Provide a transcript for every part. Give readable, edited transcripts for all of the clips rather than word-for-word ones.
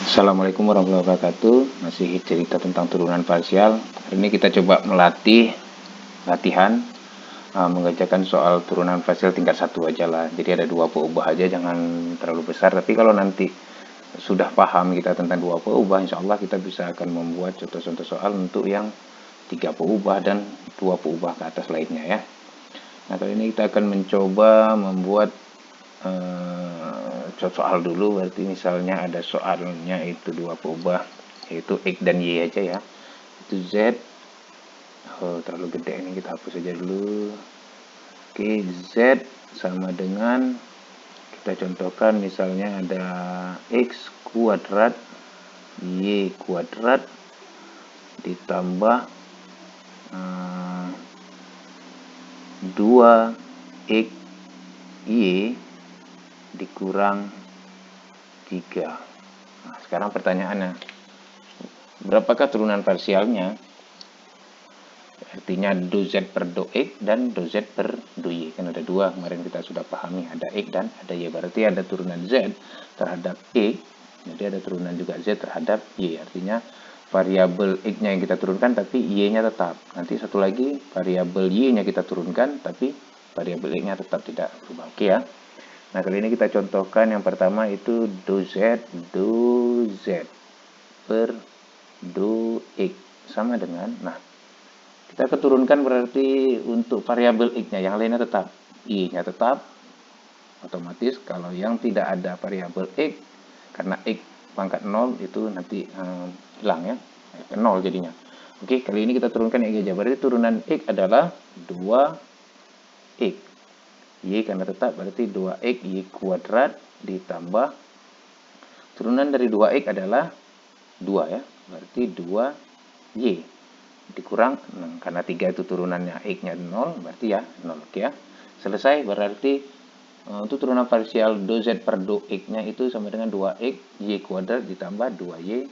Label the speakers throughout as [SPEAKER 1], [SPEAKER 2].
[SPEAKER 1] Assalamualaikum warahmatullahi wabarakatuh. Masih cerita tentang turunan parsial. Hari ini kita coba latihan mengerjakan soal turunan parsial tingkat 1 aja lah. Jadi ada 2 peubah aja, jangan terlalu besar. Tapi kalau nanti sudah paham kita tentang 2 peubah, insya Allah kita bisa akan membuat contoh-contoh soal untuk yang 3 peubah dan 2 peubah ke atas lainnya ya. Nah, kali ini kita akan mencoba membuat soal dulu. Berarti misalnya ada soalnya itu 2 peubah, yaitu X dan Y aja ya. Itu Z, terlalu gede ini, kita hapus aja dulu. Oke, Z sama dengan, kita contohkan misalnya ada X kuadrat Y kuadrat ditambah 2X Y dikurang 3. Nah, sekarang pertanyaannya, berapakah turunan parsialnya? Artinya do Z per do X dan do Z per do Y. Kan ada 2, kemarin kita sudah pahami, ada X dan ada Y. Berarti ada turunan Z terhadap X, jadi ada turunan juga Z terhadap Y. Artinya variabel X-nya yang kita turunkan, tapi Y-nya tetap. Nanti satu lagi, variabel Y-nya kita turunkan, tapi variabel X-nya tetap tidak berubah. Oke ya. Nah, kali ini kita contohkan yang pertama itu do Z per do X sama dengan, nah kita keturunkan berarti untuk variabel X-nya, yang lainnya tetap, Y-nya tetap. Otomatis kalau yang tidak ada variabel X, karena X pangkat 0 itu nanti hilang ya, 0 jadinya. Oke, kali ini kita turunkan X aja, berarti turunan X adalah 2X. Y karena tetap, berarti 2X Y kuadrat ditambah turunan dari 2X adalah 2 ya, berarti 2Y dikurang 6, karena 3 itu turunannya X-nya 0, berarti ya 0. Oke ya, selesai. Berarti untuk turunan parsial do Z per do X-nya itu sama dengan 2X Y kuadrat ditambah 2Y.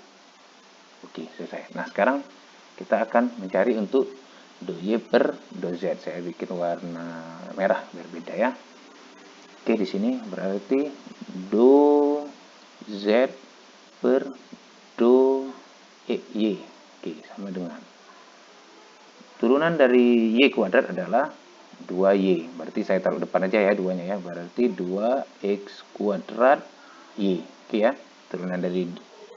[SPEAKER 1] Oke, selesai. Nah, sekarang kita akan mencari untuk do Y per do Z. Saya bikin warna merah biar beda ya. Oke, di sini berarti do Z per do Y. Oke, sama dengan turunan dari Y kuadrat adalah 2Y. Berarti saya taruh depan aja ya 2-nya ya. Berarti 2X kuadrat Y. Oke ya, turunan dari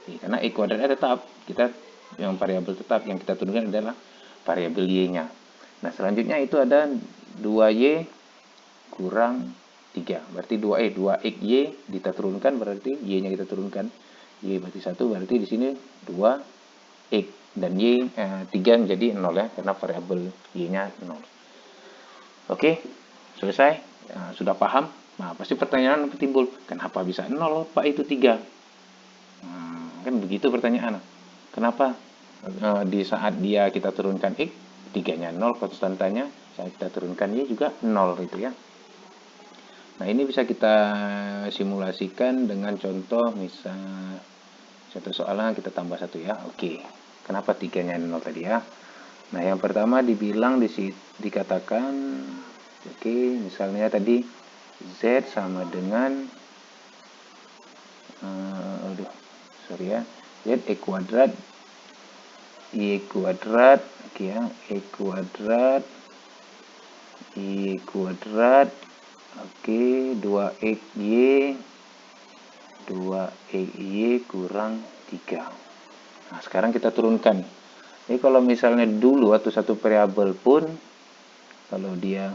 [SPEAKER 1] Y. Karena X kuadratnya tetap, kita yang variabel tetap yang kita turunkan adalah variabel Y-nya. Nah, selanjutnya itu ada 2Y kurang 3. Berarti 2X Y kita turunkan, berarti Y-nya kita turunkan. Y berarti 1, berarti di sini 2X dan Y 3 menjadi 0 ya, karena variabel Y-nya 0. Oke, selesai. Sudah paham? Nah, pasti pertanyaan timbul, kenapa bisa 0 Pak itu 3? Kan begitu pertanyaan. Kenapa di saat dia kita turunkan X, 3-nya 0 konstantanya, saat kita turunkan Y juga 0 itu ya. Nah, ini bisa kita simulasikan dengan contoh, misal contoh soalnya kita tambah 1 ya. Oke, kenapa 3-nya 0 tadi ya? Nah, yang pertama dibilang dikatakan, oke, misalnya tadi Z sama dengan Z E kuadrat Y kuadrat, oke ya, E kuadrat Y kuadrat, oke, 2XY kurang 3. Nah, sekarang kita turunkan. Ini kalau misalnya dulu atau satu variabel pun, kalau dia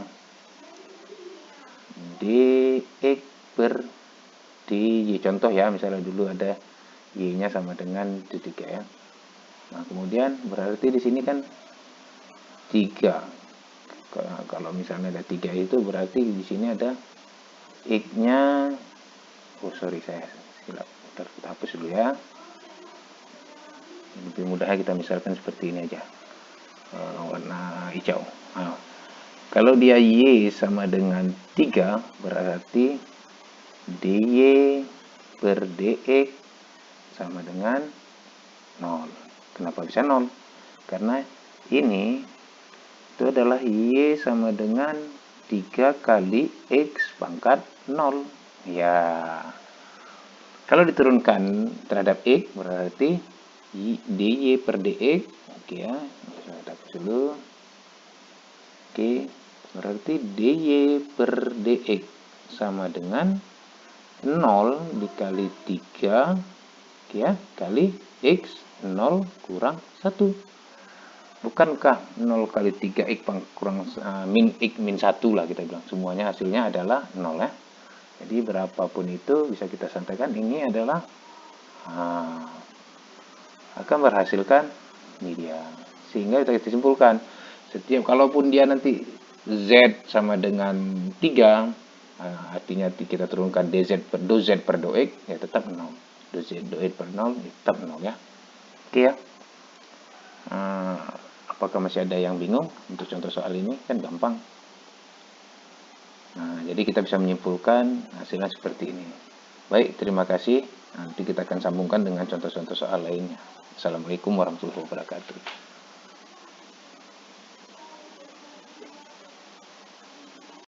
[SPEAKER 1] dx per dy, contoh ya, misalnya dulu ada y-nya sama dengan d3 ya. Nah, kemudian berarti di sini kan 3. Kalau misalnya ada 3 itu berarti di sini ada x-nya, saya silap, kita hapus dulu ya. Lebih mudahnya kita misalkan seperti ini aja, warna hijau. Nah, kalau dia y sama dengan 3, berarti dy per dx sama dengan 0. Kenapa bisa 0? Karena ini itu adalah y sama dengan 3 kali x pangkat 0. Ya, Kalau diturunkan terhadap X berarti dy per dx. Oke ya, saya hapus dulu. Oke, berarti dy per dx sama dengan 0 dikali 3 ya, kali x 0 kurang 1. Bukankah 0 kali 3x kurang min x min 1 lah kita bilang. Semuanya hasilnya adalah 0 ya. Jadi berapapun itu bisa kita sampaikan ini adalah akan menghasilkan ini dia. Sehingga kita simpulkan setiap kalaupun dia nanti z sama dengan 3, artinya kita turunkan dz per dx ya tetap 0. dz per 0 ya tetap 0 ya. Oke ya. Apakah masih ada yang bingung untuk contoh soal ini? Kan gampang. Nah, jadi kita bisa menyimpulkan hasilnya seperti ini. Baik, terima kasih. Nanti kita akan sambungkan dengan contoh-contoh soal lainnya. Assalamualaikum warahmatullahi wabarakatuh.